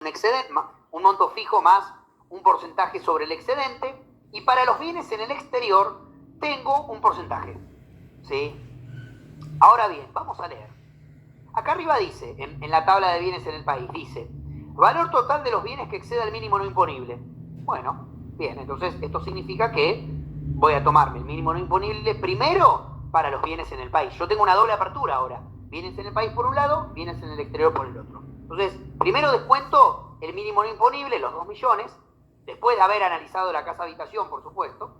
excedente, un monto fijo más un porcentaje sobre el excedente, y para los bienes en el exterior tengo un porcentaje, ¿sí? Ahora bien, vamos a leer. Acá arriba dice, en la tabla de bienes en el país, dice, valor total de los bienes que exceda el mínimo no imponible. Bueno, bien, entonces esto significa que voy a tomarme el mínimo no imponible primero para los bienes en el país. Yo tengo una doble apertura ahora. Bienes en el país por un lado, bienes en el exterior por el otro. Entonces, primero descuento el mínimo no imponible, los 2 millones, después de haber analizado la casa habitación, por supuesto,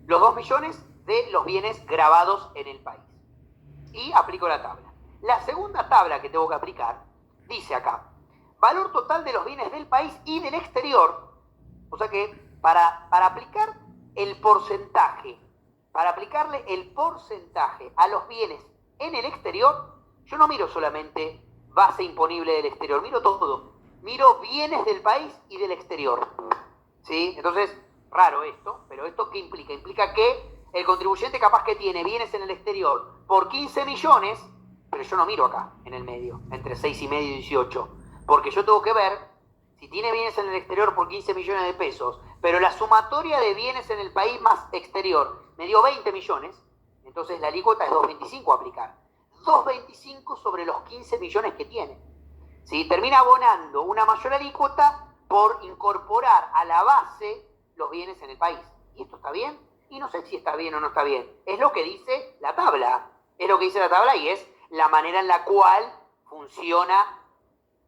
los 2 millones de los bienes grabados en el país. Y aplico la tabla. La segunda tabla que tengo que aplicar dice acá, valor total de los bienes del país y del exterior. O sea que para aplicar el porcentaje, para aplicarle el porcentaje a los bienes en el exterior, yo no miro solamente base imponible del exterior, miro todo. Miro bienes del país y del exterior. ¿Sí? Entonces, raro esto, pero ¿esto qué implica? Implica que el contribuyente capaz que tiene bienes en el exterior por 15 millones, pero yo no miro acá, en el medio, entre 6,5 y 18, porque yo tengo que ver si tiene bienes en el exterior por 15 millones de pesos, pero la sumatoria de bienes en el país más exterior me dio 20 millones, entonces la alícuota es 2,25 a aplicar. 2,25 sobre los 15 millones que tiene. ¿Sí? Termina abonando una mayor alícuota por incorporar a la base los bienes en el país. ¿Y esto está bien? Y no sé si está bien o no está bien. Es lo que dice la tabla. Es lo que dice la tabla y es la manera en la cual funciona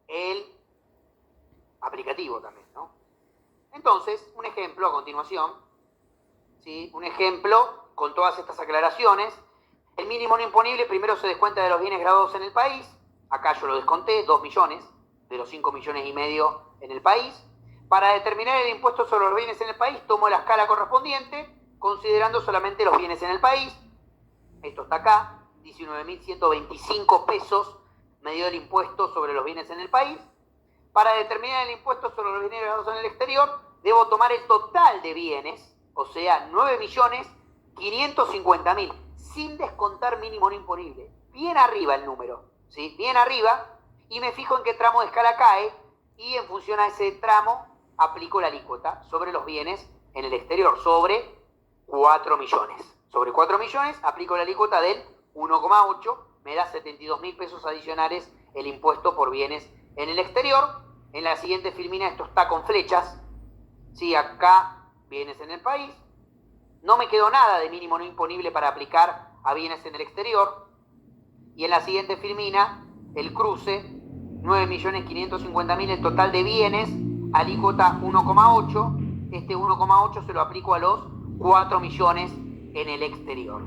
el aplicativo también, ¿no? Entonces, un ejemplo a continuación, ¿sí? Un ejemplo con todas estas aclaraciones. El mínimo no imponible primero se descuenta de los bienes grabados en el país. Acá yo lo desconté, 2 millones de los 5,5 millones en el país. Para determinar el impuesto sobre los bienes en el país, tomo la escala correspondiente, considerando solamente los bienes en el país. Esto está acá, 19.125 pesos me dio el impuesto sobre los bienes en el país. Para determinar el impuesto sobre los bienes grabados en el exterior, debo tomar el total de bienes, o sea, 9.550.000, sin descontar mínimo no imponible. Bien arriba el número, ¿sí? Bien arriba, y me fijo en qué tramo de escala cae, y en función a ese tramo aplico la alícuota sobre los bienes en el exterior, sobre 4 millones. Sobre 4 millones aplico la alícuota del 1,8, me da 72.000 pesos adicionales el impuesto por bienes en el exterior. En la siguiente filmina esto está con flechas, ¿sí? Acá bienes en el país. No me quedó nada de mínimo no imponible para aplicar a bienes en el exterior. Y en la siguiente filmina, el cruce, 9.550.000 el total de bienes, alícuota 1,8. Este 1,8 se lo aplico a los 4 millones en el exterior.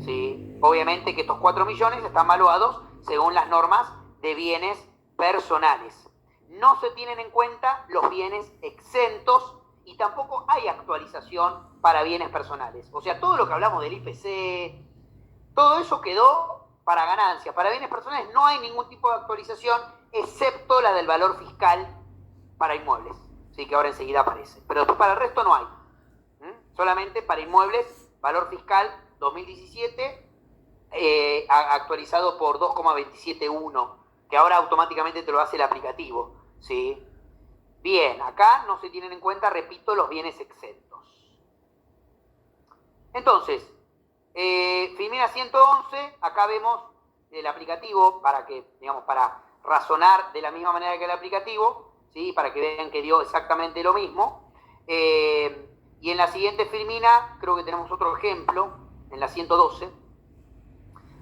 ¿Sí? Obviamente que estos 4 millones están valuados según las normas de bienes personales. No se tienen en cuenta los bienes exentos y tampoco hay actualización para bienes personales. O sea, todo lo que hablamos del IPC, todo eso quedó para ganancias. Para bienes personales no hay ningún tipo de actualización, excepto la del valor fiscal para inmuebles, ¿sí? Que ahora enseguida aparece. Pero después para el resto no hay. Solamente para inmuebles, valor fiscal 2017, actualizado por 2,271, que ahora automáticamente te lo hace el aplicativo, ¿sí? Bien, acá no se tienen en cuenta, repito, los bienes exentos. Entonces, filmina 111, acá vemos el aplicativo para que, digamos, para razonar de la misma manera que el aplicativo, ¿sí? Para que vean que dio exactamente lo mismo. Y en la siguiente filmina creo que tenemos otro ejemplo, en la 112.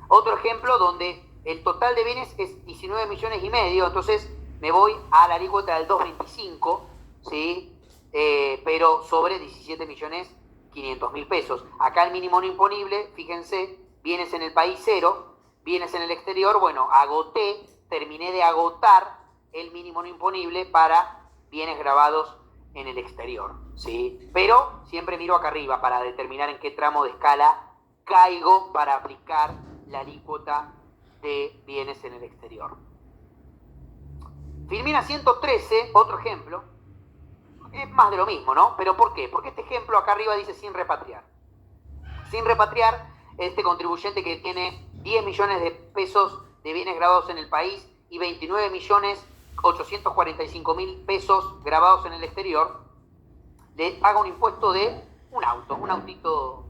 Otro ejemplo donde el total de bienes es 19 millones y medio, entonces me voy a la alícuota del 2,25, ¿sí? Pero sobre 17.500.000 pesos. Acá el mínimo no imponible, fíjense, bienes en el país 0, bienes en el exterior, bueno, terminé de agotar el mínimo no imponible para bienes grabados en el exterior, ¿sí? Pero siempre miro acá arriba para determinar en qué tramo de escala caigo para aplicar la alícuota de bienes en el exterior. Filmina 113, otro ejemplo. Es más de lo mismo, ¿no? ¿Pero por qué? Porque este ejemplo acá arriba dice sin repatriar. Sin repatriar, este contribuyente que tiene 10 millones de pesos de bienes grabados en el país y 29 millones 845.000 pesos grabados en el exterior, le paga un impuesto de un autito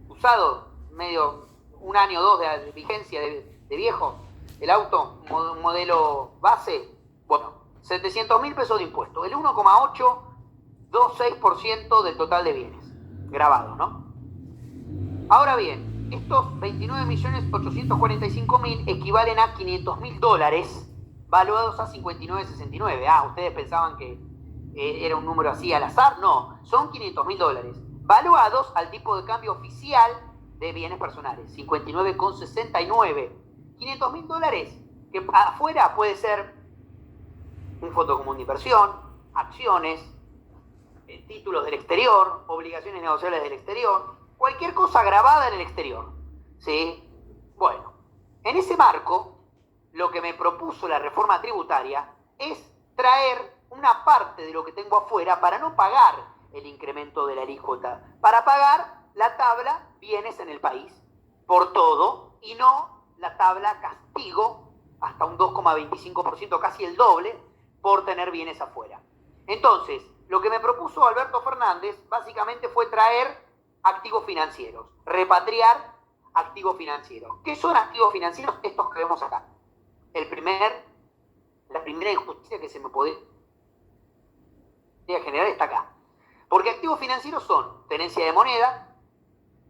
usado, medio un año o dos de vigencia de viejo, el auto, modelo base, bueno, 700.000 pesos de impuesto, el 1,826% del total de bienes grabados, ¿no? Ahora bien, estos 29.845.000 equivalen a $500.000 valuados a 59.69. Ustedes pensaban que era un número así al azar. No, son $500.000 valuados al tipo de cambio oficial de bienes personales, 59,69. $500.000 que afuera puede ser un fondo común de inversión, acciones, títulos del exterior, obligaciones negociables del exterior, cualquier cosa grabada en el exterior, ¿sí? Bueno, en ese marco, lo que me propuso la reforma tributaria es traer una parte de lo que tengo afuera para no pagar el incremento de la alícuota, para pagar la tabla bienes en el país, por todo, y no la tabla castigo hasta un 2,25%, casi el doble, por tener bienes afuera. Entonces, lo que me propuso Alberto Fernández básicamente fue traer activos financieros, repatriar activos financieros. ¿Qué son activos financieros? Estos que vemos acá. La primera injusticia que se me podría generar está acá. Porque activos financieros son tenencia de moneda,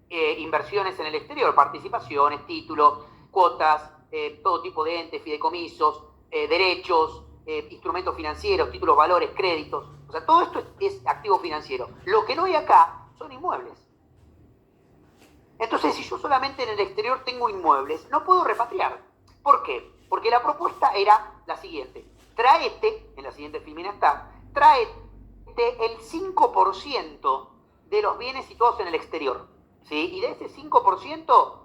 inversiones en el exterior, participaciones, títulos, cuotas, todo tipo de entes, fideicomisos, derechos, instrumentos financieros, títulos, valores, créditos. O sea, todo esto es activo financiero. Lo que no hay acá son inmuebles. Entonces, si yo solamente en el exterior tengo inmuebles, no puedo repatriar. ¿Por qué? Porque la propuesta era la siguiente. Tráete, en la siguiente filmina está, tráete el 5% de los bienes situados en el exterior. ¿Sí? Y de ese 5%,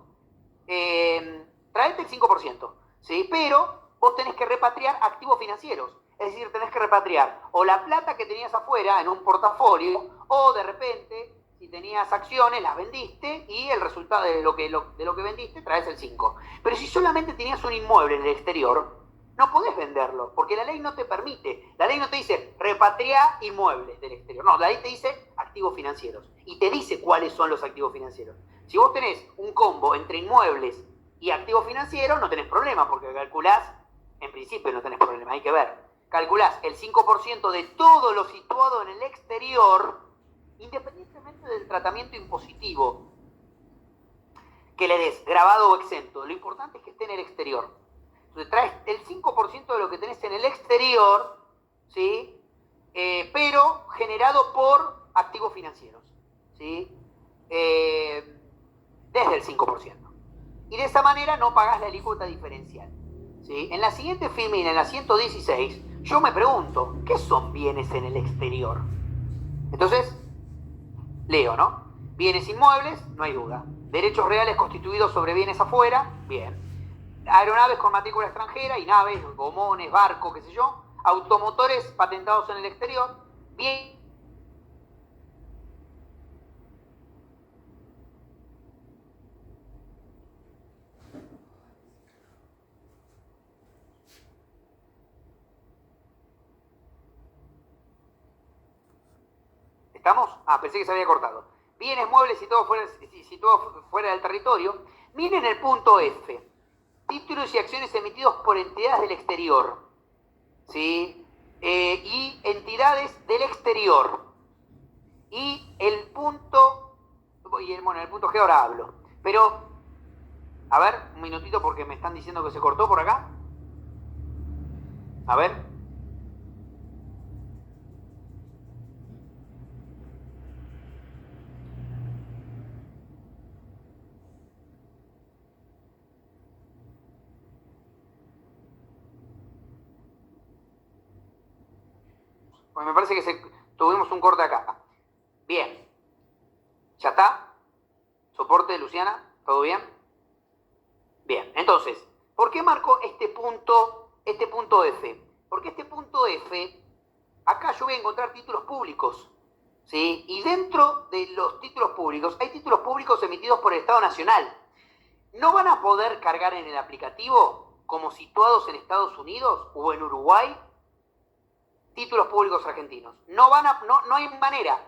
tráete el 5%. ¿Sí? Pero vos tenés que repatriar activos financieros. Es decir, tenés que repatriar o la plata que tenías afuera en un portafolio, o de repente, si tenías acciones, las vendiste y el resultado de lo que vendiste traes el 5. Pero si solamente tenías un inmueble en el exterior, no podés venderlo, porque la ley no te permite. La ley no te dice repatriar inmuebles del exterior. No, la ley te dice activos financieros. Y te dice cuáles son los activos financieros. Si vos tenés un combo entre inmuebles y activos financieros, no tenés problema, porque calculás, en principio no tenés problema, hay que ver. Calculás el 5% de todo lo situado en el exterior, independientemente del tratamiento impositivo que le des, grabado o exento. Lo importante es que esté en el exterior. Entonces traes el 5% de lo que tenés en el exterior, ¿sí? Pero generado por activos financieros, ¿sí? Desde el 5%. Y de esa manera no pagás la alícuota diferencial, ¿sí? En la siguiente filmina, en la 116, yo me pregunto, ¿qué son bienes en el exterior? Entonces, leo, ¿no? Bienes inmuebles, no hay duda. Derechos reales constituidos sobre bienes afuera, bien. Aeronaves con matrícula extranjera y naves, gomones, barcos, qué sé yo. Automotores patentados en el exterior, bien. ¿Estamos? Pensé que se había cortado. Bienes muebles situados fuera del territorio. Miren el punto F. Títulos y acciones emitidos por entidades del exterior. ¿Sí? Y entidades del exterior. Y el punto... Bueno, el punto G ahora hablo. Pero, a ver, un minutito porque me están diciendo que se cortó por acá. A ver. Pues me parece que tuvimos un corte acá. Bien. ¿Ya está? ¿Soporte, Luciana? ¿Todo bien? Bien. Entonces, ¿por qué marco este punto F? Porque este punto F, acá yo voy a encontrar títulos públicos, ¿sí? Y dentro de los títulos públicos, hay títulos públicos emitidos por el Estado Nacional. No van a poder cargar en el aplicativo como situados en Estados Unidos o en Uruguay títulos públicos argentinos. No hay manera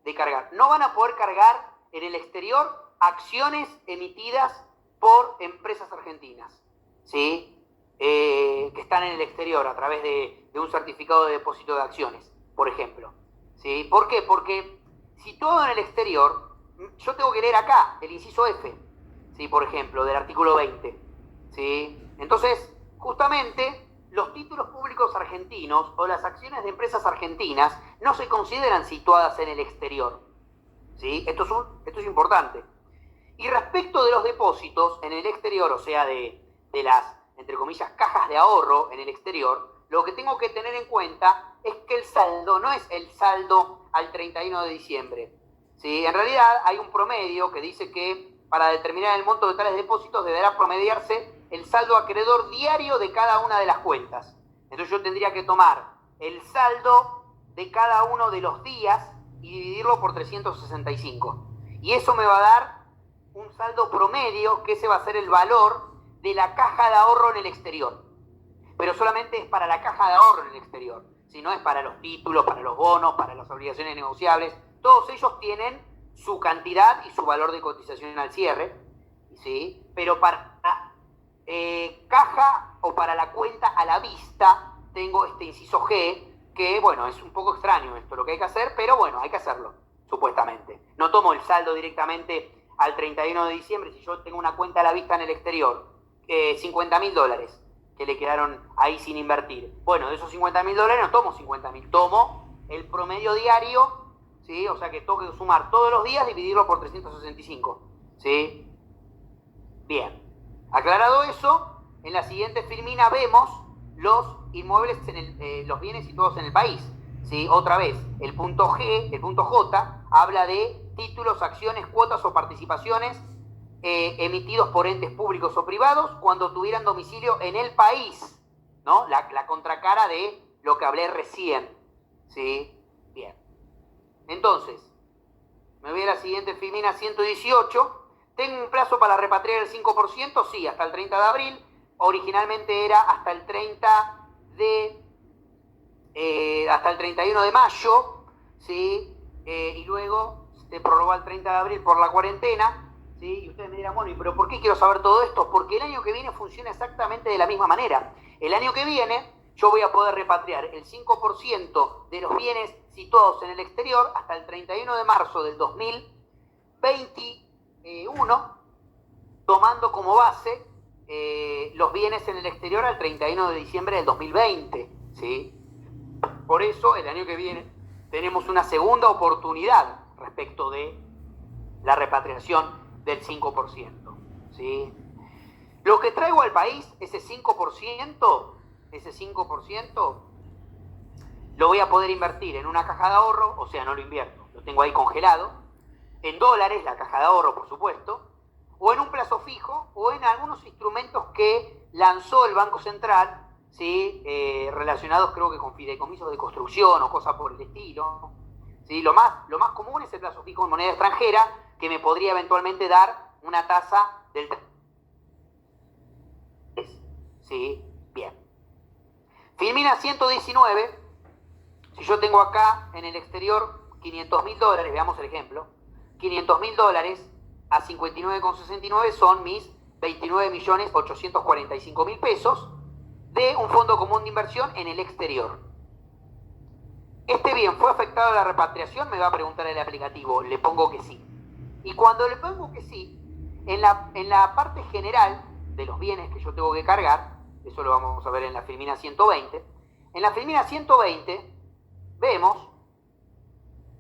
de cargar. No van a poder cargar en el exterior acciones emitidas por empresas argentinas, ¿sí? Que están en el exterior a través de un certificado de depósito de acciones, por ejemplo. ¿Sí? ¿Por qué? Porque situado en el exterior, yo tengo que leer acá el inciso F, ¿sí? Por ejemplo, del artículo 20. ¿Sí? Entonces, justamente, los títulos públicos argentinos o las acciones de empresas argentinas no se consideran situadas en el exterior. ¿Sí? Esto es importante. Y respecto de los depósitos en el exterior, o sea, de las, entre comillas, cajas de ahorro en el exterior, lo que tengo que tener en cuenta es que el saldo no es el saldo al 31 de diciembre. ¿Sí? En realidad hay un promedio que dice que para determinar el monto de tales depósitos deberá promediarse el saldo acreedor diario de cada una de las cuentas. Entonces yo tendría que tomar el saldo de cada uno de los días y dividirlo por 365. Y eso me va a dar un saldo promedio, que ese va a ser el valor de la caja de ahorro en el exterior. Pero solamente es para la caja de ahorro en el exterior. Si no es para los títulos, para los bonos, para las obligaciones negociables. Todos ellos tienen su cantidad y su valor de cotización al cierre. ¿Sí? Pero para caja o para la cuenta a la vista tengo este inciso G, que bueno, es un poco extraño esto lo que hay que hacer, pero bueno, hay que hacerlo, supuestamente. No tomo el saldo directamente al 31 de diciembre si yo tengo una cuenta a la vista en el exterior, $50.000 que le quedaron ahí sin invertir. Bueno, de esos $50.000 no tomo 50.000, tomo el promedio diario, ¿sí? O sea que tengo que sumar todos los días, dividirlo por 365, ¿sí? Bien, aclarado eso, en la siguiente filmina vemos los inmuebles, los bienes situados en el país. ¿Sí? Otra vez, el punto G, el punto J, habla de títulos, acciones, cuotas o participaciones emitidos por entes públicos o privados cuando tuvieran domicilio en el país, ¿no? La contracara de lo que hablé recién. ¿Sí? Bien. Entonces, me voy a la siguiente filmina 118. ¿Tengo un plazo para repatriar el 5%? Sí, hasta el 30 de abril. Originalmente era hasta el 31 de mayo, ¿sí? Y luego se prorrogó al 30 de abril por la cuarentena, ¿sí? Y ustedes me dirán, bueno, ¿y pero por qué quiero saber todo esto? Porque el año que viene funciona exactamente de la misma manera. El año que viene yo voy a poder repatriar el 5% de los bienes situados en el exterior hasta el 31 de marzo del 2021, tomando como base los bienes en el exterior al 31 de diciembre del 2020, ¿sí? Por eso el año que viene tenemos una segunda oportunidad respecto de la repatriación del 5%, ¿sí? Lo que traigo al país, ese 5%, lo voy a poder invertir en una caja de ahorro, o sea, no lo invierto, lo tengo ahí congelado, en dólares, la caja de ahorro, por supuesto, o en un plazo fijo, o en algunos instrumentos que lanzó el Banco Central, ¿sí? Relacionados creo que con fideicomisos de construcción o cosas por el estilo. ¿Sí? Lo más común es el plazo fijo en moneda extranjera, que me podría eventualmente dar una tasa del 3. ¿Sí? Bien. Filmina 119, si yo tengo acá en el exterior $500.000, veamos el ejemplo, $500.000 a 59,69 son mis 29.845.000 pesos de un fondo común de inversión en el exterior. ¿Este bien fue afectado a la repatriación? Me va a preguntar el aplicativo. Le pongo que sí. Y cuando le pongo que sí, en la parte general de los bienes que yo tengo que cargar, eso lo vamos a ver en la filmina 120, en la filmina 120 vemos,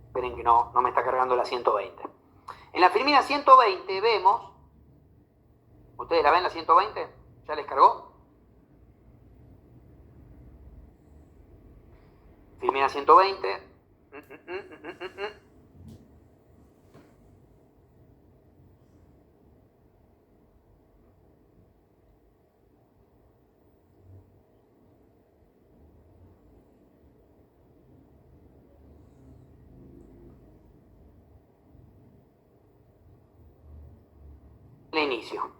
esperen que no me está cargando la 120. En la filmina 120 vemos, ¿ustedes la ven la 120? ¿Ya les cargó? Filmina 120. El inicio.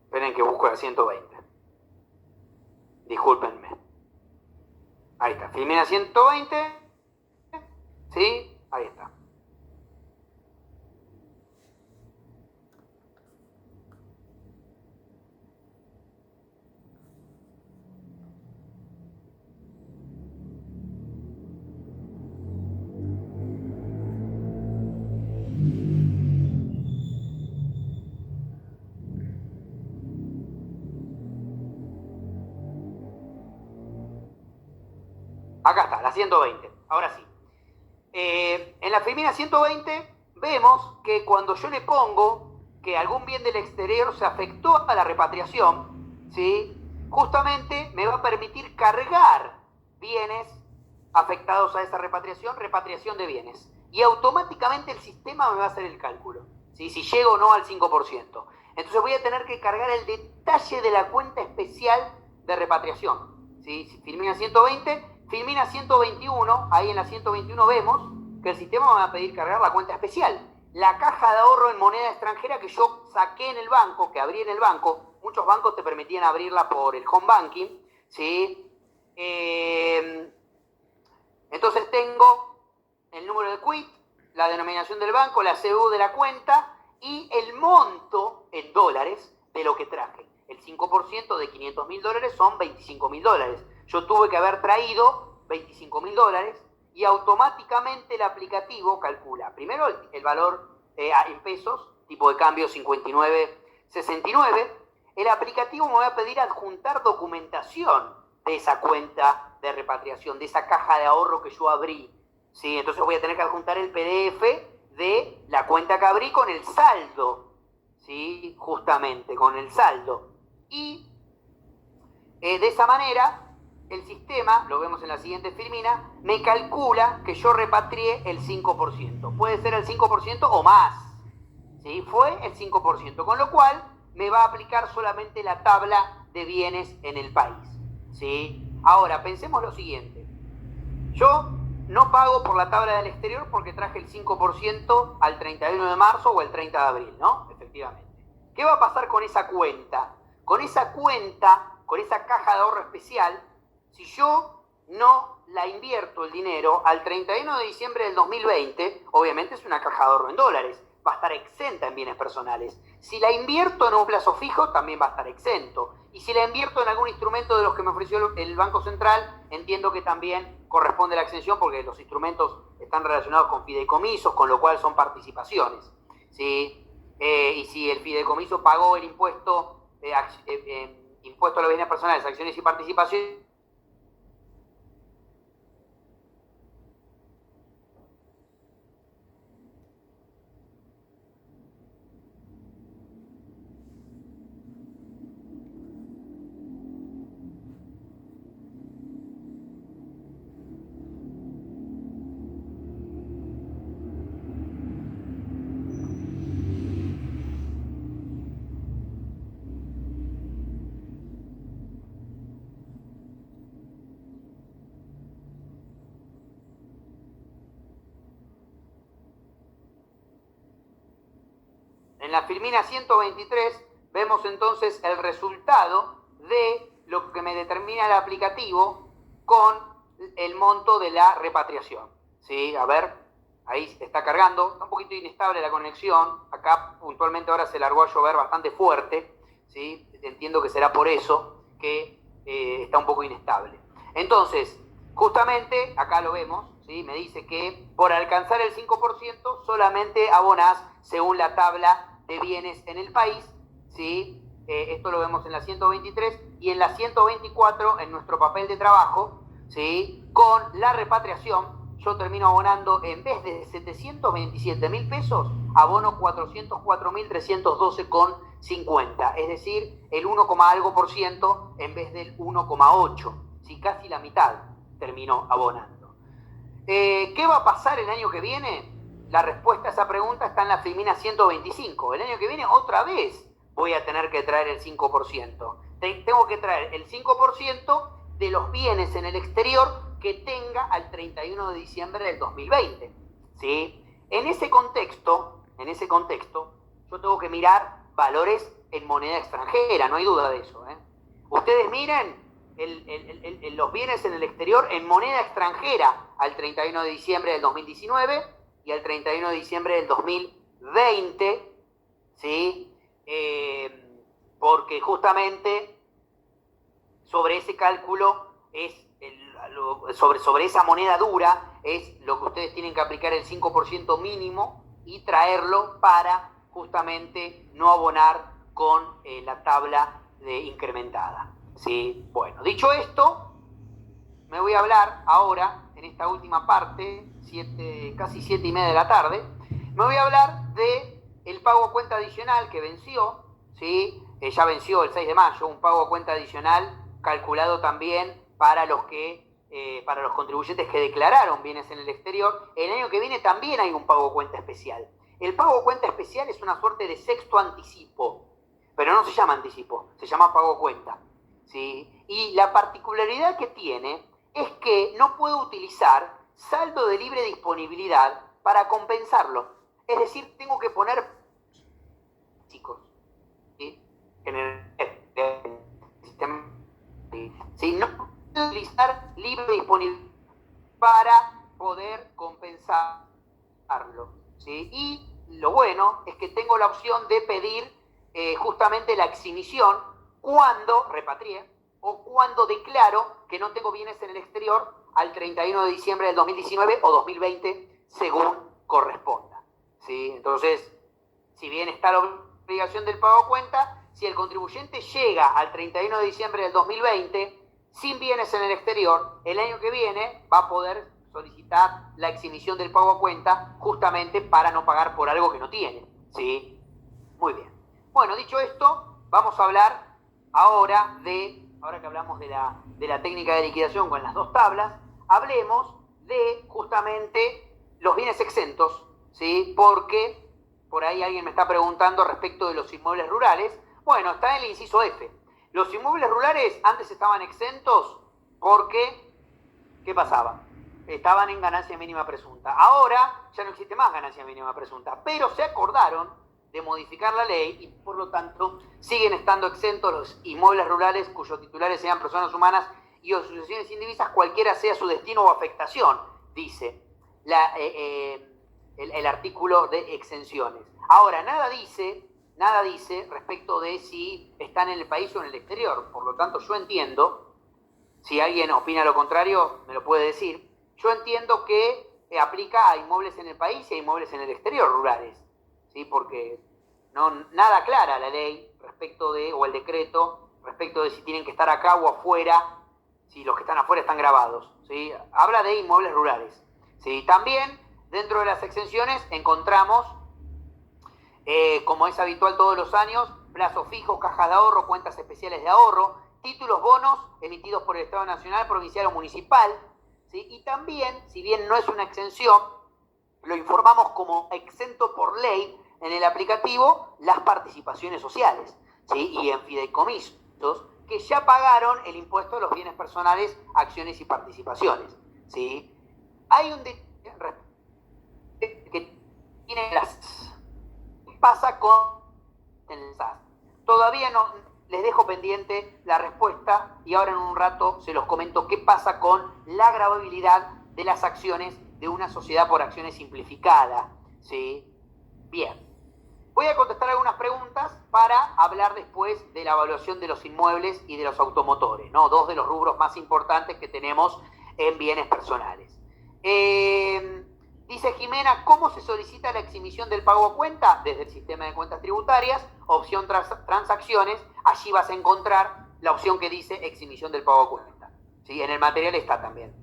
Esperen que busco la 120. Discúlpenme. Ahí Ahí está, Filmina 120. ¿Sí? Ahí está. Acá está, la 120. Ahora sí. En la Filmina 120 vemos que cuando yo le pongo que algún bien del exterior se afectó a la repatriación, ¿sí? Justamente me va a permitir cargar bienes afectados a esa repatriación de bienes. Y automáticamente el sistema me va a hacer el cálculo, ¿sí? Si llego o no al 5%. Entonces voy a tener que cargar el detalle de la cuenta especial de repatriación, ¿sí? Filmina 120, Filmina 121, ahí en la 121 vemos que el sistema me va a pedir cargar la cuenta especial. La caja de ahorro en moneda extranjera que yo saqué en el banco, que abrí en el banco, muchos bancos te permitían abrirla por el home banking, ¿sí? Entonces tengo el número de quit, la denominación del banco, la CBU de la cuenta y el monto en dólares de lo que traje. El 5% de $500.000 son $25.000. Yo tuve que haber traído $25.000 y automáticamente el aplicativo calcula primero el valor en pesos, tipo de cambio 59.69. El aplicativo me va a pedir adjuntar documentación de esa cuenta de repatriación, de esa caja de ahorro que yo abrí, ¿sí? Entonces voy a tener que adjuntar el PDF de la cuenta que abrí con el saldo, ¿sí? Justamente con el saldo. Y de esa manera el sistema, lo vemos en la siguiente filmina, me calcula que yo repatrié el 5%. Puede ser el 5% o más, ¿sí? Fue el 5%, con lo cual me va a aplicar solamente la tabla de bienes en el país, ¿sí? Ahora, pensemos lo siguiente. Yo no pago por la tabla del exterior porque traje el 5% al 31 de marzo o el 30 de abril, ¿no? Efectivamente. ¿Qué va a pasar con esa cuenta? Con esa cuenta, con esa caja de ahorro especial, si yo no la invierto el dinero al 31 de diciembre del 2020, obviamente es una caja de ahorro en dólares, va a estar exenta en bienes personales. Si la invierto en un plazo fijo, también va a estar exento. Y si la invierto en algún instrumento de los que me ofreció el Banco Central, entiendo que también corresponde la exención porque los instrumentos están relacionados con fideicomisos, con lo cual son participaciones, ¿sí? Y si el fideicomiso pagó el impuesto, impuesto a los bienes personales, acciones y participaciones, en la filmina 123 vemos entonces el resultado de lo que me determina el aplicativo con el monto de la repatriación, ¿sí? A ver, ahí está cargando, está un poquito inestable la conexión, acá puntualmente ahora se largó a llover bastante fuerte, ¿sí? Entiendo que será por eso que está un poco inestable. Entonces, justamente acá lo vemos, ¿sí? Me dice que por alcanzar el 5% solamente abonás según la tabla de bienes en el país, ¿sí? Esto lo vemos en la 123 y en la 124 en nuestro papel de trabajo, ¿sí? Con la repatriación yo termino abonando, en vez de 727.000 pesos, abono 404.312,50, es decir, el 1, algo por ciento en vez del 1,8, ¿sí? Casi la mitad termino abonando. ¿Qué va a pasar el año que viene? La respuesta a esa pregunta está en la filmina 125. El año que viene otra vez voy a tener que traer el 5%. Tengo que traer el 5% de los bienes en el exterior que tenga al 31 de diciembre del 2020. ¿Sí? En ese contexto, yo tengo que mirar valores en moneda extranjera, no hay duda de eso, ¿eh? Ustedes miren los bienes en el exterior en moneda extranjera al 31 de diciembre del 2019 y al 31 de diciembre del 2020, ¿sí? Porque justamente sobre ese cálculo sobre esa moneda dura es lo que ustedes tienen que aplicar el 5% mínimo y traerlo para justamente no abonar con la tabla incrementada. ¿Sí? Bueno, dicho esto, me voy a hablar ahora, en esta última parte, casi 7:30 de la tarde, me voy a hablar del pago a cuenta adicional que venció, ¿sí? Ya venció el 6 de mayo, un pago a cuenta adicional calculado también para los contribuyentes que declararon bienes en el exterior. El año que viene también hay un pago a cuenta especial. El pago a cuenta especial es una suerte de sexto anticipo, pero no se llama anticipo, se llama pago a cuenta, ¿sí? Y la particularidad que tiene es que no puedo utilizar saldo de libre disponibilidad para compensarlo. Es decir, tengo que poner, chicos, ¿sí? En el sistema, ¿sí? No puedo utilizar libre disponibilidad para poder compensarlo, ¿sí? Y lo bueno es que tengo la opción de pedir justamente la exhibición cuando repatrié o cuando declaro que no tengo bienes en el exterior al 31 de diciembre del 2019 o 2020, según corresponda, ¿sí? Entonces, si bien está la obligación del pago a cuenta, si el contribuyente llega al 31 de diciembre del 2020 sin bienes en el exterior, el año que viene va a poder solicitar la exhibición del pago a cuenta justamente para no pagar por algo que no tiene, ¿sí? Muy bien. Bueno, dicho esto, vamos a hablar ahora que hablamos de la técnica de liquidación con las dos tablas, hablemos de justamente los bienes exentos, ¿sí? Porque por ahí alguien me está preguntando respecto de los inmuebles rurales. Bueno, está en el inciso F. Los inmuebles rurales antes estaban exentos porque, ¿qué pasaba? Estaban en ganancia mínima presunta. Ahora ya no existe más ganancia mínima presunta, pero se acordaron de modificar la ley y por lo tanto siguen estando exentos los inmuebles rurales cuyos titulares sean personas humanas y asociaciones indivisas, cualquiera sea su destino o afectación, dice el artículo de exenciones. Ahora, nada dice respecto de si están en el país o en el exterior. Por lo tanto, yo entiendo, si alguien opina lo contrario, me lo puede decir, yo entiendo que aplica a inmuebles en el país y a inmuebles en el exterior rurales, ¿sí? Porque nada aclara la ley respecto de, o el decreto, respecto de si tienen que estar acá o afuera, si los que están afuera están grabados, ¿sí? Habla de inmuebles rurales, ¿sí? También, dentro de las exenciones, encontramos, como es habitual todos los años, plazos fijos, cajas de ahorro, cuentas especiales de ahorro, títulos, bonos emitidos por el Estado Nacional, provincial o municipal, ¿sí? Y también, si bien no es una exención, lo informamos como exento por ley en el aplicativo las participaciones sociales, ¿sí? Y en fideicomisos que ya pagaron el impuesto de los bienes personales, acciones y participaciones, ¿sí? Hay un que tiene las... ¿Qué pasa con el SAS? Todavía no les dejo pendiente la respuesta y ahora en un rato se los comento qué pasa con la gravabilidad de las acciones de una sociedad por acciones simplificada, ¿sí? Bien. Voy a contestar algunas preguntas para hablar después de la evaluación de los inmuebles y de los automotores, ¿no? Dos de los rubros más importantes que tenemos en bienes personales. Dice Jimena, ¿cómo se solicita la exhibición del pago a cuenta? Desde el sistema de cuentas tributarias, opción transacciones, allí vas a encontrar la opción que dice exhibición del pago a cuenta, ¿sí? En el material está también.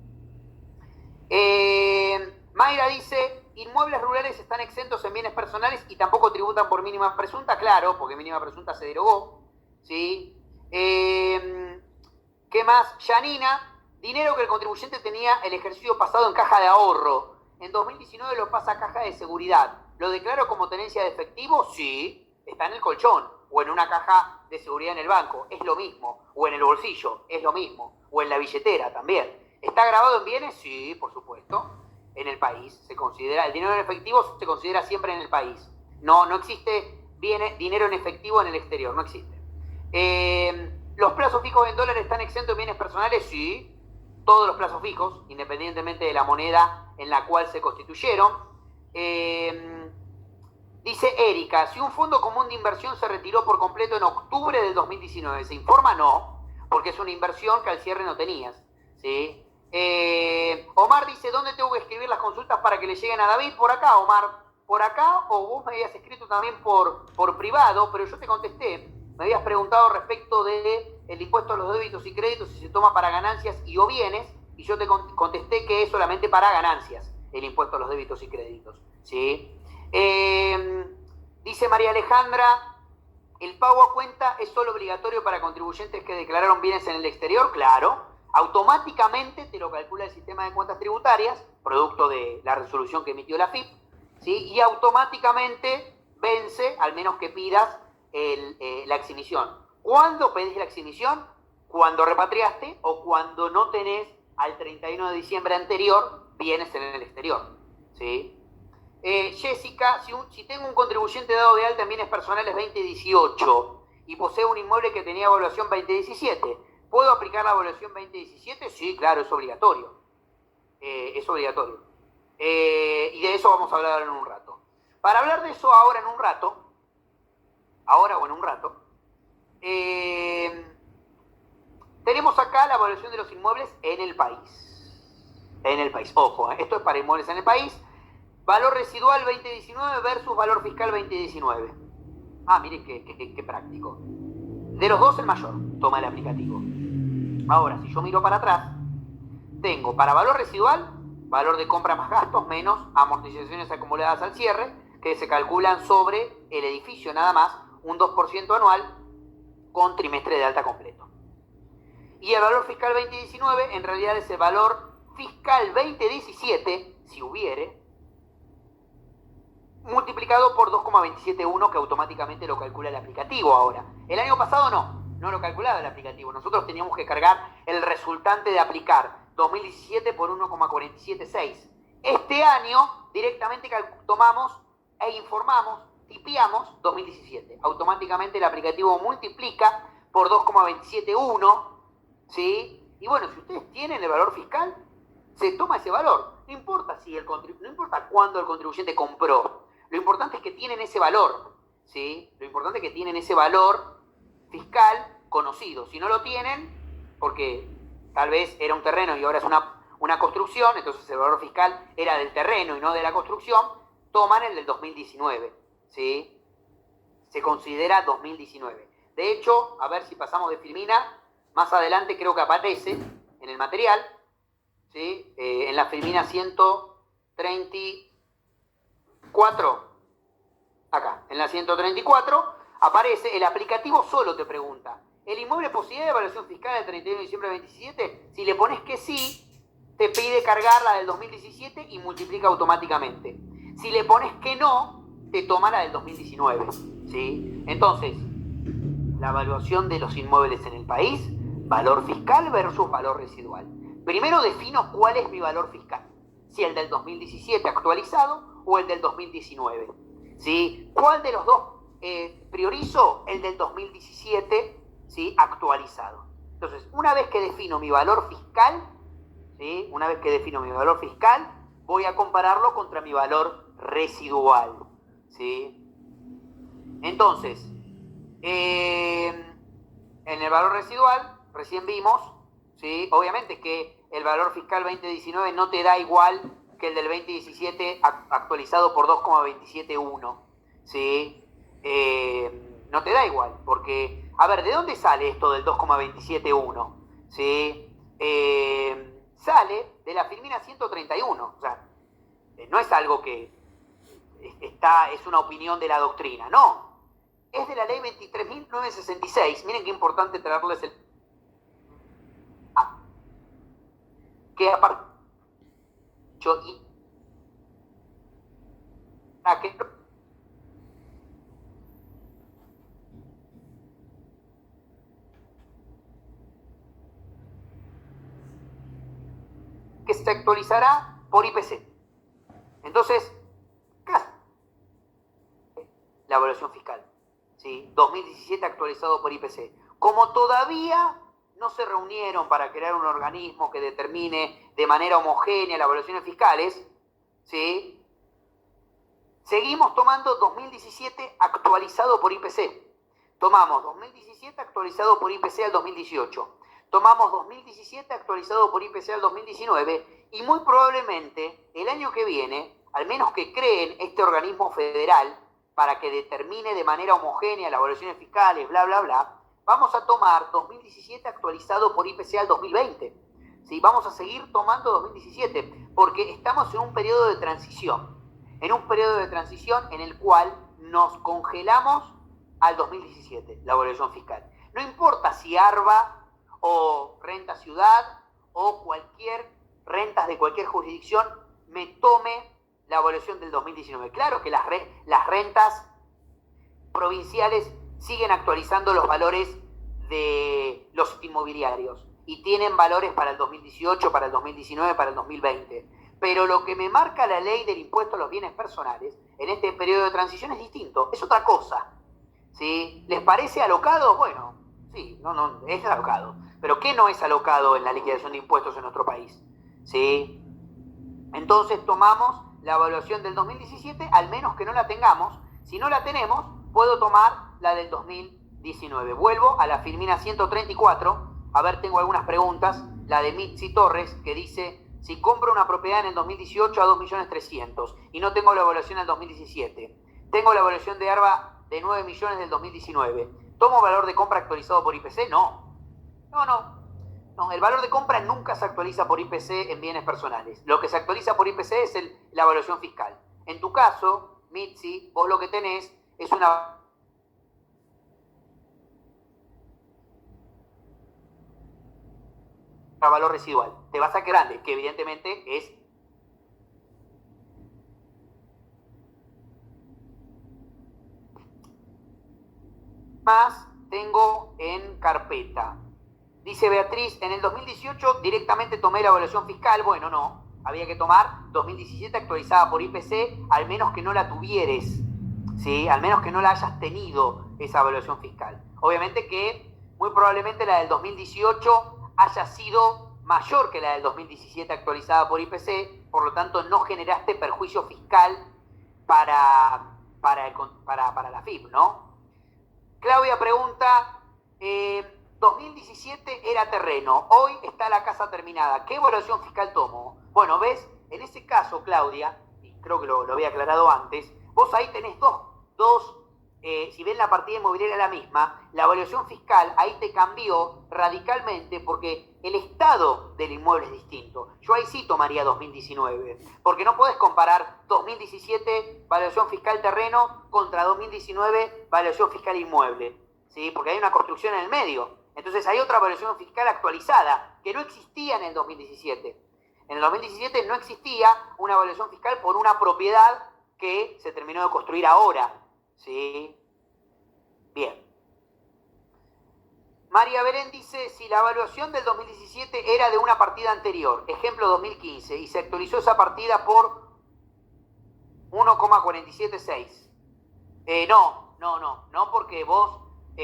Mayra dice, inmuebles rurales están exentos en bienes personales y tampoco tributan por mínima presunta, claro, porque mínima presunta se derogó, ¿sí? ¿Qué más? Yanina, dinero que el contribuyente tenía el ejercicio pasado en caja de ahorro. En 2019 lo pasa a caja de seguridad. ¿Lo declaro como tenencia de efectivo? Sí, está en el colchón o en una caja de seguridad en el banco, es lo mismo. O en el bolsillo, es lo mismo. O en la billetera también. ¿Está grabado en bienes? Sí, por supuesto. En el país se considera, el dinero en efectivo se considera siempre en el país. No existe dinero en efectivo en el exterior, no existe. ¿Los plazos fijos en dólares están exentos de bienes personales? Sí. Todos los plazos fijos, independientemente de la moneda en la cual se constituyeron. Dice Erika, si un fondo común de inversión se retiró por completo en octubre del 2019, ¿se informa? No, porque es una inversión que al cierre no tenías. ¿Sí? Omar dice, ¿dónde tengo que escribir las consultas para que le lleguen a David? Por acá, Omar. Por acá, o vos me habías escrito también por privado, pero yo te contesté. Me habías preguntado respecto del impuesto a los débitos y créditos, si se toma para ganancias y o bienes, y yo te contesté que es solamente para ganancias el impuesto a los débitos y créditos. ¿Sí? Dice María Alejandra, ¿el pago a cuenta es solo obligatorio para contribuyentes que declararon bienes en el exterior? Claro, automáticamente te lo calcula el sistema de cuentas tributarias, producto de la resolución que emitió la FIP, ¿sí? Y automáticamente vence, al menos que pidas la exhibición. ¿Cuándo pedís la exhibición? Cuando repatriaste o cuando no tenés al 31 de diciembre anterior bienes en el exterior. ¿Sí? Jessica, si tengo un contribuyente dado de alta en bienes personales 2018 y poseo un inmueble que tenía evaluación 2017, ¿puedo aplicar la evaluación 2017? Sí, claro, es obligatorio. Es obligatorio. Y de eso vamos a hablar en un rato. Para hablar de eso ahora en un rato, tenemos acá la evaluación de los inmuebles en el país. En el país, ojo, esto es para inmuebles en el país. Valor residual 2019 versus valor fiscal 2019. Miren qué práctico. De los dos el mayor toma el aplicativo. Ahora, si yo miro para atrás, tengo para valor residual, valor de compra más gastos menos amortizaciones acumuladas al cierre, que se calculan sobre el edificio nada más, un 2% anual con trimestre de alta completo. Y el valor fiscal 2019 en realidad es el valor fiscal 2017, si hubiere, multiplicado por 2,271 que automáticamente lo calcula el aplicativo ahora. El año pasado no lo calculaba el aplicativo. Nosotros teníamos que cargar el resultante de aplicar 2017 por 1,476. Este año directamente tomamos e informamos, tipiamos 2017. Automáticamente el aplicativo multiplica por 2,271, ¿sí? Y bueno, si ustedes tienen el valor fiscal, se toma ese valor. No importa no importa cuándo el contribuyente compró. Lo importante es que tienen ese valor, ¿sí? Lo importante es que tienen ese valor fiscal conocido. Si no lo tienen, porque tal vez era un terreno y ahora es una construcción, entonces el valor fiscal era del terreno y no de la construcción, toman el del 2019, ¿sí? Se considera 2019. De hecho, a ver si pasamos de Filmina, más adelante creo que aparece en el material, ¿sí? En la Filmina 134, acá, en la 134, aparece el aplicativo solo te pregunta, ¿el inmueble poseía evaluación fiscal del 31 de diciembre de 2017? Si le pones que sí, te pide cargar la del 2017 y multiplica automáticamente. Si le pones que no, te toma la del 2019, ¿sí? Entonces, la evaluación de los inmuebles en el país, valor fiscal versus valor residual. Primero defino cuál es mi valor fiscal, si el del 2017 actualizado o el del 2019. ¿Sí? ¿Cuál de los dos priorizo? El del 2017, ¿sí? Actualizado. Entonces, una vez que defino mi valor fiscal, ¿sí? Una vez que defino mi valor fiscal, voy a compararlo contra mi valor residual, ¿sí? Entonces, en el valor residual, recién vimos, ¿sí? Obviamente que el valor fiscal 2019 no te da igual que el del 2017 actualizado por 2,271, ¿sí? No te da igual, porque, a ver, ¿de dónde sale esto del 2,271? ¿Sí? Sale de la Filmina 131, o sea, no es algo que es una opinión de la doctrina, no. Es de la ley 23.966. Miren qué importante traerles el... que aparte... que se actualizará por IPC. Entonces, la evaluación fiscal, ¿sí? 2017 actualizado por IPC. Como todavía no se reunieron para crear un organismo que determine de manera homogénea las evaluaciones fiscales, ¿sí? Seguimos tomando 2017 actualizado por IPC. Tomamos 2017 actualizado por IPC al 2018. Tomamos 2017 actualizado por IPC al 2019 y muy probablemente el año que viene, al menos que creen este organismo federal para que determine de manera homogénea las evaluaciones fiscales, bla, bla, bla, vamos a tomar 2017 actualizado por IPC al 2020. ¿Sí? Vamos a seguir tomando 2017 porque estamos en un periodo de transición. En un periodo de transición en el cual nos congelamos al 2017, la evaluación fiscal. No importa si ARBA o Renta Ciudad o cualquier rentas de cualquier jurisdicción me tome la evaluación del 2019. Claro que las rentas provinciales siguen actualizando los valores de los inmobiliarios y tienen valores para el 2018, para el 2019, para el 2020. Pero lo que me marca la ley del impuesto a los bienes personales en este periodo de transición es distinto, es otra cosa. ¿Sí? ¿Les parece alocado? Bueno, sí, no, es alocado. Pero ¿qué no es alocado en la liquidación de impuestos en nuestro país? ¿Sí? Entonces tomamos la evaluación del 2017, al menos que no la tengamos. Si no la tenemos, puedo tomar la del 2019. Vuelvo a la Filmina 134. A ver, tengo algunas preguntas. La de Mitzi Torres, que dice: si compro una propiedad en el 2018 a 2.300.000 y no tengo la evaluación del 2017, tengo la evaluación de ARBA de 9 millones del 2019, ¿tomo valor de compra actualizado por IPC? No, el valor de compra nunca se actualiza por IPC en bienes personales. Lo que se actualiza por IPC es la evaluación fiscal. En tu caso, Mitzi, vos lo que tenés es una valor residual. Te vas a quedar grande, que evidentemente es más tengo en carpeta. Dice Beatriz, en el 2018 directamente tomé la evaluación fiscal. Bueno, no, había que tomar 2017 actualizada por IPC, al menos que no la tuvieres, ¿sí? Al menos que no la hayas tenido esa evaluación fiscal. Obviamente que muy probablemente la del 2018 haya sido mayor que la del 2017 actualizada por IPC, por lo tanto no generaste perjuicio fiscal para la FIP, ¿no? Claudia pregunta, 2017 era terreno, hoy está la casa terminada, ¿qué evaluación fiscal tomo? Bueno, ves, en ese caso, Claudia, y creo que lo había aclarado antes, vos ahí tenés dos si ven la partida inmobiliaria la misma, la evaluación fiscal ahí te cambió radicalmente porque el estado del inmueble es distinto. Yo ahí sí tomaría 2019, porque no podés comparar 2017 evaluación fiscal terreno contra 2019 evaluación fiscal inmueble, ¿sí? Porque hay una construcción en el medio. Entonces hay otra evaluación fiscal actualizada que no existía en el 2017. En el 2017 no existía una evaluación fiscal por una propiedad que se terminó de construir ahora. ¿Sí? Bien. María Belén dice, si la evaluación del 2017 era de una partida anterior, ejemplo 2015, y se actualizó esa partida por 1,476. No, porque vos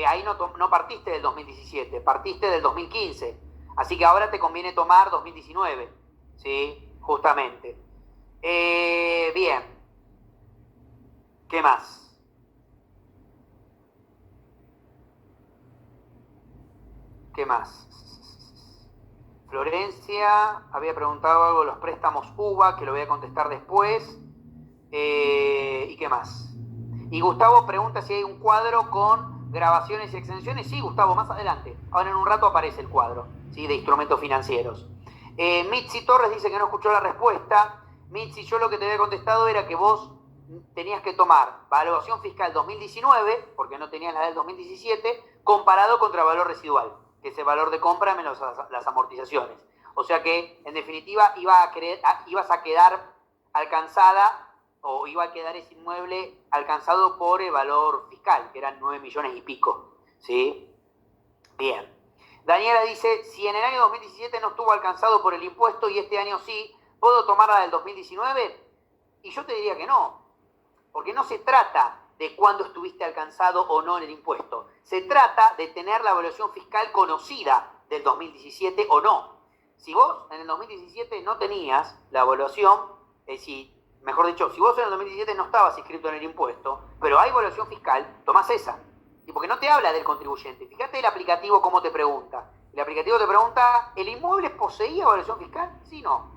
ahí no partiste del 2017, partiste del 2015. Así que ahora te conviene tomar 2019. ¿Sí? Justamente. Bien. ¿Qué más? ¿Qué más? Florencia había preguntado algo de los préstamos UVA, que lo voy a contestar después. ¿Y qué más? Y Gustavo pregunta si hay un cuadro con grabaciones y extensiones. Sí, Gustavo, más adelante. Ahora en un rato aparece el cuadro, ¿sí? De instrumentos financieros. Mitzi Torres dice que no escuchó la respuesta. Mitzi, yo lo que te había contestado era que vos tenías que tomar evaluación fiscal 2019, porque no tenías la del 2017, comparado contra valor residual, que es el valor de compra menos las amortizaciones. O sea que, en definitiva, ibas a quedar alcanzada o iba a quedar ese inmueble alcanzado por el valor fiscal, que eran 9 millones y pico. ¿Sí? Bien. Daniela dice, si en el año 2017 no estuvo alcanzado por el impuesto y este año sí, ¿puedo tomar la del 2019? Y yo te diría que no, porque no se trata de cuándo estuviste alcanzado o no en el impuesto. Se trata de tener la evaluación fiscal conocida del 2017 o no. Si vos en el 2017 no tenías la evaluación, mejor dicho, si vos en el 2017 no estabas inscrito en el impuesto, pero hay evaluación fiscal, tomás esa. Y porque no te habla del contribuyente. Fíjate el aplicativo cómo te pregunta. El aplicativo te pregunta, ¿el inmueble poseía evaluación fiscal? Sí, no.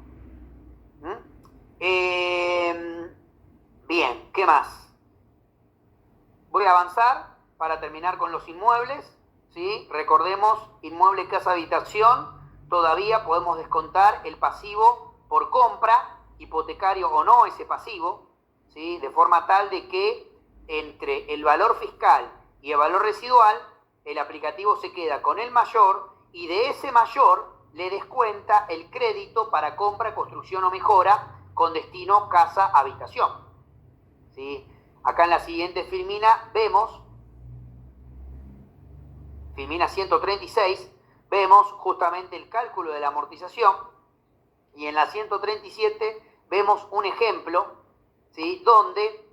Bien, ¿qué más? Voy a avanzar para terminar con los inmuebles, ¿sí? Recordemos, inmueble, casa, habitación, todavía podemos descontar el pasivo por compra, hipotecario o no ese pasivo, ¿sí? De forma tal de que entre el valor fiscal y el valor residual, el aplicativo se queda con el mayor y de ese mayor le descuenta el crédito para compra, construcción o mejora con destino casa, habitación, ¿sí? Acá en la siguiente filmina vemos, filmina 136, vemos justamente el cálculo de la amortización y en la 137 vemos un ejemplo, ¿sí? Donde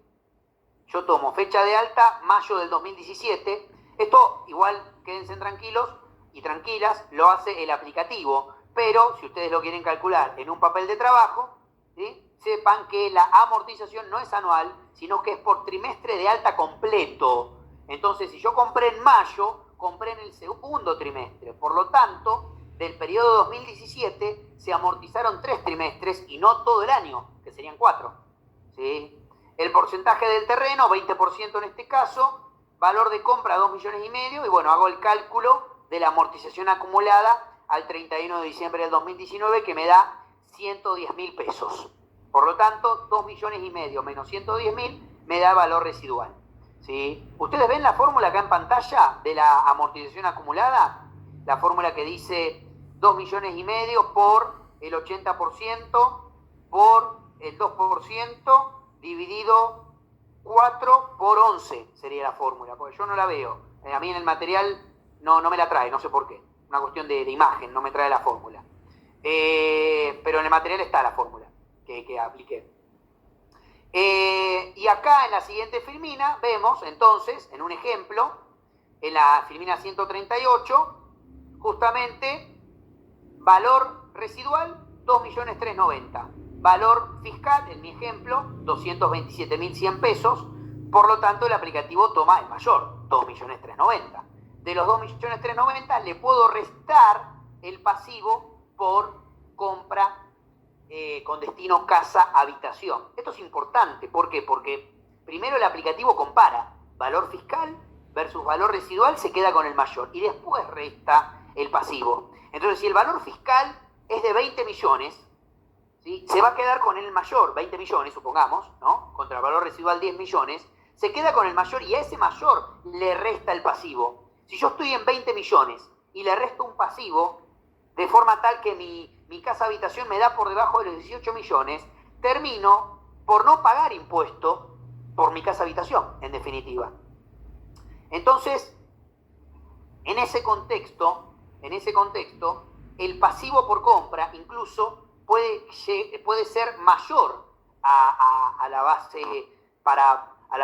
yo tomo fecha de alta, mayo del 2017, esto igual quédense tranquilos y tranquilas, lo hace el aplicativo, pero si ustedes lo quieren calcular en un papel de trabajo, ¿sí? Sepan que la amortización no es anual, sino que es por trimestre de alta completo. Entonces, si yo compré en mayo, compré en el segundo trimestre. Por lo tanto, del periodo 2017 se amortizaron 3 trimestres y no todo el año, que serían 4. ¿Sí? El porcentaje del terreno, 20% en este caso, valor de compra 2,5 millones, y bueno, hago el cálculo de la amortización acumulada al 31 de diciembre del 2019, que me da 110.000 pesos. Por lo tanto, 2,5 millones menos 110.000 me da valor residual. ¿Sí? ¿Ustedes ven la fórmula acá en pantalla de la amortización acumulada? La fórmula que dice 2,5 millones por el 80% por el 2% dividido 4 por 11 sería la fórmula, porque yo no la veo. A mí en el material no me la trae, no sé por qué. Una cuestión de imagen, no me trae la fórmula. Pero en el material está la fórmula que apliqué. Y acá en la siguiente filmina vemos entonces, en un ejemplo, en la filmina 138, justamente valor residual 2.390.000. Valor fiscal, en mi ejemplo, 227.100 pesos. Por lo tanto, el aplicativo toma el mayor, 2.390.000. De los 2.390.000 le puedo restar el pasivo por compra con destino casa, habitación. Esto es importante. ¿Por qué? Porque primero el aplicativo compara valor fiscal versus valor residual, se queda con el mayor y después resta el pasivo. Entonces, si el valor fiscal es de 20 millones, ¿sí? Se va a quedar con el mayor, 20 millones, supongamos, ¿no? Contra el valor residual 10 millones, se queda con el mayor y a ese mayor le resta el pasivo. Si yo estoy en 20 millones y le resto un pasivo, de forma tal que mi casa habitación me da por debajo de los 18 millones, termino por no pagar impuesto por mi casa habitación, en definitiva. Entonces, en ese contexto, el pasivo por compra incluso puede ser mayor a la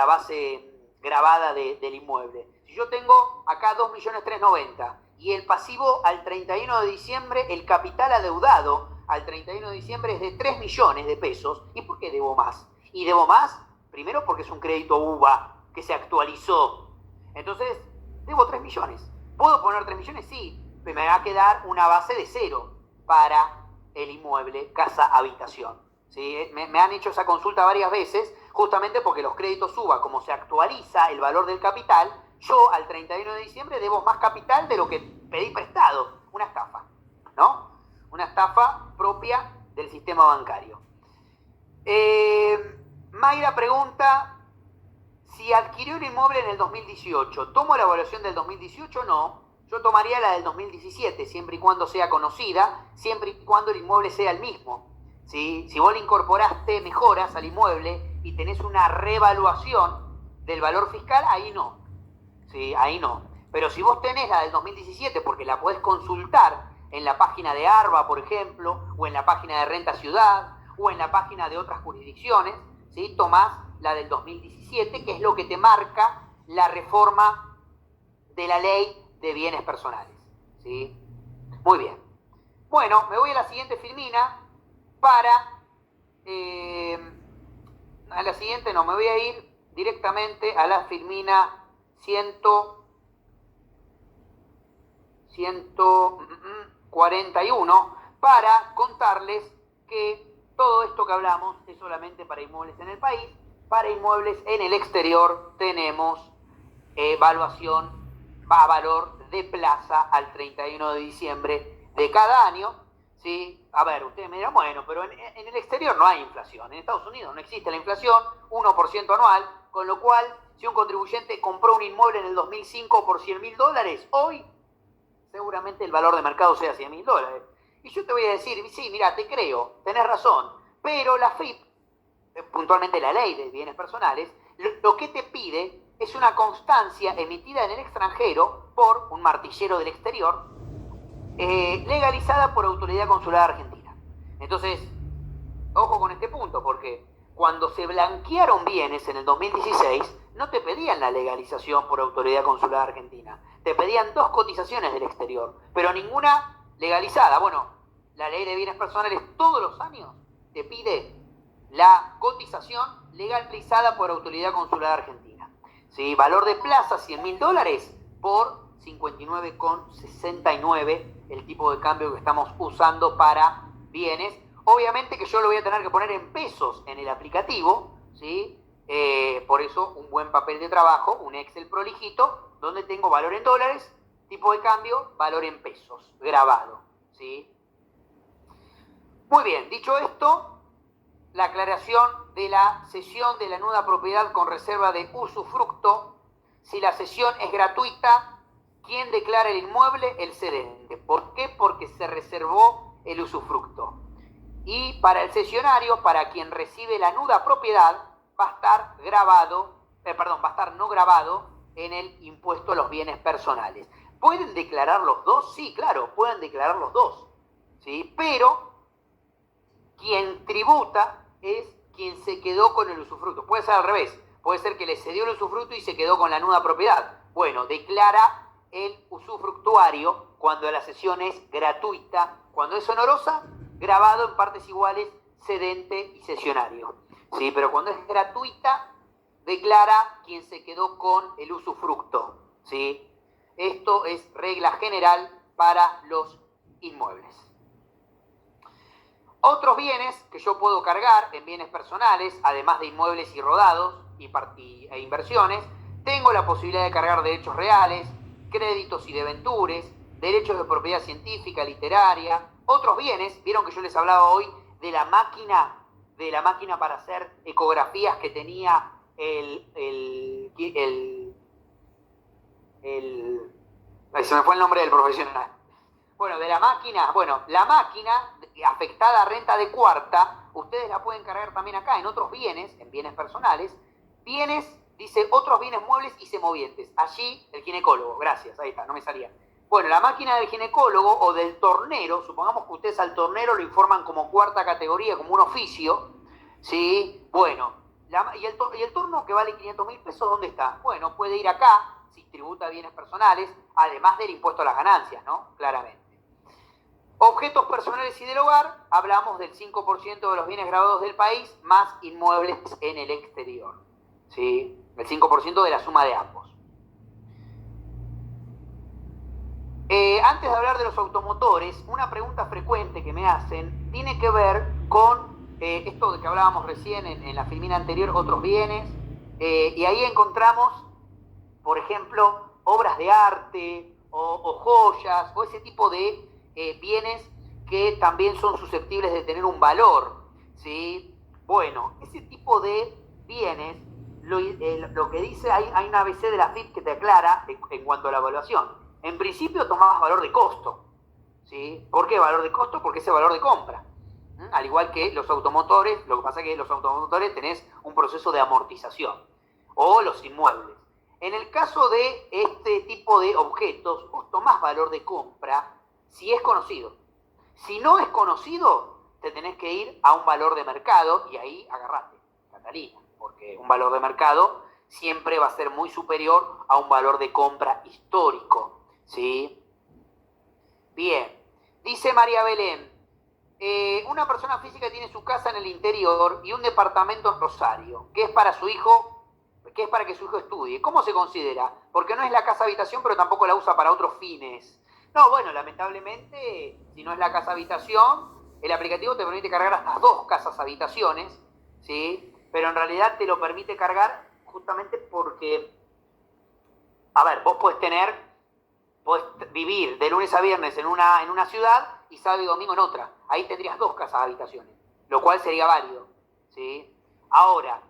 base gravada del inmueble. Si yo tengo acá 2.390.000 y el pasivo al 31 de diciembre, el capital adeudado al 31 de diciembre es de 3 millones de pesos, ¿y por qué debo más? Y debo más, primero porque es un crédito UVA que se actualizó. Entonces, debo 3 millones. ¿Puedo poner 3 millones? Sí, pero me va a quedar una base de 0 para el inmueble casa-habitación. ¿Sí? Me han hecho esa consulta varias veces, justamente porque los créditos UVA, como se actualiza el valor del capital, yo al 31 de diciembre debo más capital de lo que pedí prestado. Una estafa, ¿no? Una estafa propia del sistema bancario. Mayra pregunta, si adquirió un inmueble en el 2018, ¿tomo la evaluación del 2018 o no? Yo tomaría la del 2017, siempre y cuando sea conocida, siempre y cuando el inmueble sea el mismo. ¿Sí? Si vos le incorporaste mejoras al inmueble y tenés una revaluación del valor fiscal, ahí no. ¿Sí? Ahí no. Pero si vos tenés la del 2017, porque la podés consultar en la página de ARBA, por ejemplo, o en la página de Renta Ciudad, o en la página de otras jurisdicciones, ¿sí? Tomás la del 2017, que es lo que te marca la reforma de la ley de bienes personales, ¿sí? Muy bien. Bueno, me voy a la siguiente filmina para... a la siguiente no, me voy a ir directamente a la filmina 141 para contarles que todo esto que hablamos es solamente para inmuebles en el país. Para inmuebles en el exterior tenemos evaluación a valor de plaza al 31 de diciembre de cada año, ¿sí? A ver, ustedes me dirán, bueno, pero en el exterior no hay inflación. En Estados Unidos no existe la inflación, 1% anual, con lo cual, si un contribuyente compró un inmueble en el 2005 por $100.000, hoy seguramente el valor de mercado sea $100.000. Y yo te voy a decir, sí, mira, te creo, tenés razón, pero la FIP, puntualmente la ley de bienes personales, lo que te pide es una constancia emitida en el extranjero por un martillero del exterior, legalizada por Autoridad Consular Argentina. Entonces, ojo con este punto, porque cuando se blanquearon bienes en el 2016, no te pedían la legalización por Autoridad Consular Argentina. Te pedían 2 cotizaciones del exterior, pero ninguna legalizada. Bueno, la ley de bienes personales todos los años te pide la cotización legalizada por Autoridad Consular Argentina. ¿Sí? Valor de plaza, $100.000 por 59,69, el tipo de cambio que estamos usando para bienes. Obviamente que yo lo voy a tener que poner en pesos en el aplicativo, ¿sí? Por eso un buen papel de trabajo, un Excel prolijito, donde tengo valor en dólares, tipo de cambio, valor en pesos, grabado, ¿sí? Muy bien, dicho esto, la aclaración de la cesión de la nuda propiedad con reserva de usufructo. Si la cesión es gratuita, ¿quién declara el inmueble? El cedente. ¿Por qué? Porque se reservó el usufructo. Y para el cesionario, para quien recibe la nuda propiedad, va a estar grabado, va a estar no grabado en el impuesto a los bienes personales. ¿Pueden declarar los dos? Sí, claro, pueden declarar los dos, ¿sí? Pero quien tributa es quien se quedó con el usufructo. Puede ser al revés, puede ser que le cedió el usufructo y se quedó con la nuda propiedad. Bueno, declara el usufructuario cuando la cesión es gratuita. Cuando es honorosa, grabado en partes iguales, cedente y cesionario. Sí, pero cuando es gratuita, declara quien se quedó con el usufructo. ¿Sí? Esto es regla general para los inmuebles. Otros bienes que yo puedo cargar en bienes personales, además de inmuebles y rodados e inversiones, tengo la posibilidad de cargar derechos reales, créditos y debentures, derechos de propiedad científica, literaria, otros bienes. Vieron que yo les hablaba hoy de la máquina para hacer ecografías que tenía se me fue el nombre del profesional. Bueno, de la máquina, la máquina afectada a renta de cuarta, ustedes la pueden cargar también acá en otros bienes, en bienes personales. Bienes, dice, otros bienes muebles y semovientes. Allí el ginecólogo, gracias, ahí está, no me salía. Bueno, la máquina del ginecólogo o del tornero, supongamos que ustedes al tornero lo informan como cuarta categoría, como un oficio, ¿sí? Bueno, ¿y el torno que vale 500.000 pesos dónde está? Bueno, puede ir acá, si tributa bienes personales, además del impuesto a las ganancias, ¿no? Claramente. Objetos personales y del hogar, hablamos del 5% de los bienes grabados del país, más inmuebles en el exterior, ¿sí? El 5% de la suma de ambos. Antes de hablar de los automotores, una pregunta frecuente que me hacen tiene que ver con esto de que hablábamos recién en la filmina anterior, otros bienes, y ahí encontramos, por ejemplo, obras de arte o joyas o ese tipo de bienes que también son susceptibles de tener un valor, ¿sí? Bueno, ese tipo de bienes, lo que dice, hay una ABC de la FIP que te aclara en cuanto a la evaluación. En principio tomabas valor de costo, ¿sí? ¿Por qué valor de costo? Porque es el valor de compra. Al igual que los automotores, lo que pasa es que los automotores tenés un proceso de amortización, o los inmuebles. En el caso de este tipo de objetos, vos tomás valor de compra si es conocido. Si no es conocido, te tenés que ir a un valor de mercado y ahí agarrate. capitalina, porque un valor de mercado siempre va a ser muy superior a un valor de compra histórico, ¿sí? Bien, dice María Belén, una persona física tiene su casa en el interior y un departamento en Rosario, que es para su hijo, que es para que su hijo estudie. ¿Cómo se considera? Porque no es la casa habitación, pero tampoco la usa para otros fines. No, bueno, lamentablemente, si no es la casa habitación, el aplicativo te permite cargar hasta 2 casas habitaciones, ¿sí? Pero en realidad te lo permite cargar justamente porque, a ver, vos podés vivir de lunes a viernes en una ciudad y sábado y domingo en otra. Ahí tendrías 2 casas habitaciones, lo cual sería válido, ¿sí? Ahora,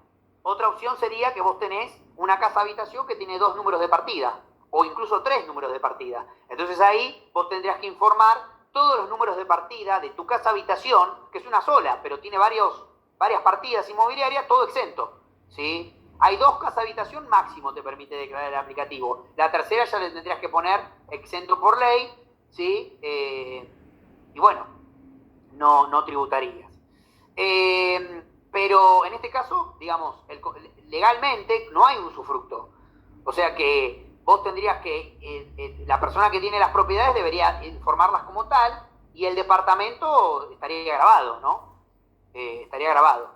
otra opción sería que vos tenés una casa habitación que tiene 2 números de partida, o incluso 3 números de partida. Entonces ahí vos tendrías que informar todos los números de partida de tu casa habitación, que es una sola, pero tiene varias partidas inmobiliarias, todo exento, ¿sí? Hay 2 casas habitación máximo te permite declarar el aplicativo. La tercera ya le tendrías que poner exento por ley, ¿sí? Y bueno, no tributarías. Pero en este caso, digamos, legalmente no hay un usufructo. O sea que vos tendrías que, la persona que tiene las propiedades debería informarlas como tal y el departamento estaría grabado, ¿no? Estaría grabado.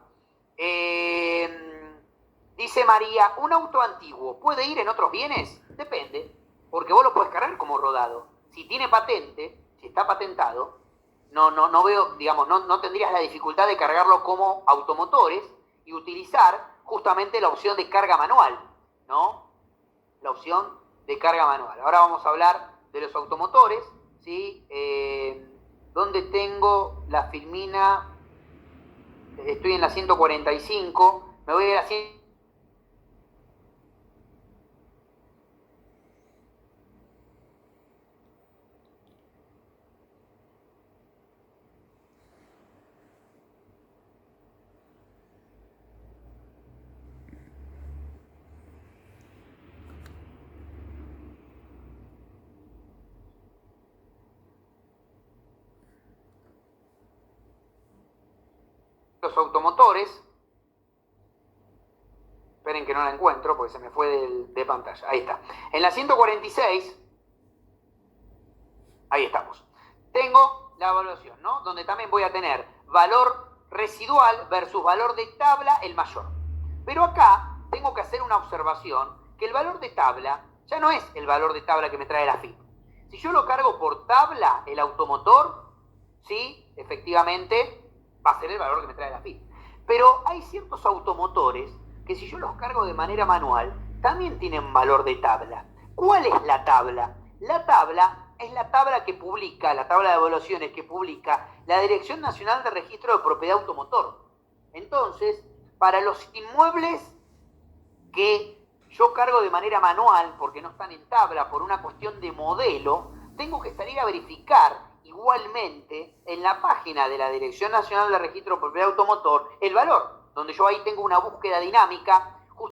Dice María, ¿un auto antiguo puede ir en otros bienes? Depende, porque vos lo podés cargar como rodado. Si tiene patente, si está patentado, no veo, digamos, no tendrías la dificultad de cargarlo como automotores y utilizar justamente la opción de carga manual, ¿no? La opción de carga manual. Ahora vamos a hablar de los automotores, ¿sí? ¿Dónde tengo la filmina? Estoy en la 145, me voy a la 100. Los automotores, esperen que no la encuentro porque se me fue de pantalla, ahí está. En la 146, ahí estamos. Tengo la evaluación, ¿no? Donde también voy a tener valor residual versus valor de tabla, el mayor. Pero acá tengo que hacer una observación, que el valor de tabla ya no es el valor de tabla que me trae la FIP. Si yo lo cargo por tabla, el automotor, sí, efectivamente, va a ser el valor que me trae la FIP. Pero hay ciertos automotores que si yo los cargo de manera manual, también tienen valor de tabla. ¿Cuál es la tabla? La tabla es la tabla que publica, la tabla de evaluaciones que publica la Dirección Nacional de Registro de Propiedad Automotor. Entonces, para los inmuebles que yo cargo de manera manual, porque no están en tabla, por una cuestión de modelo, tengo que salir a verificar igualmente en la página de la Dirección Nacional de Registro de Propiedad Automotor el valor, donde yo ahí tengo una búsqueda dinámica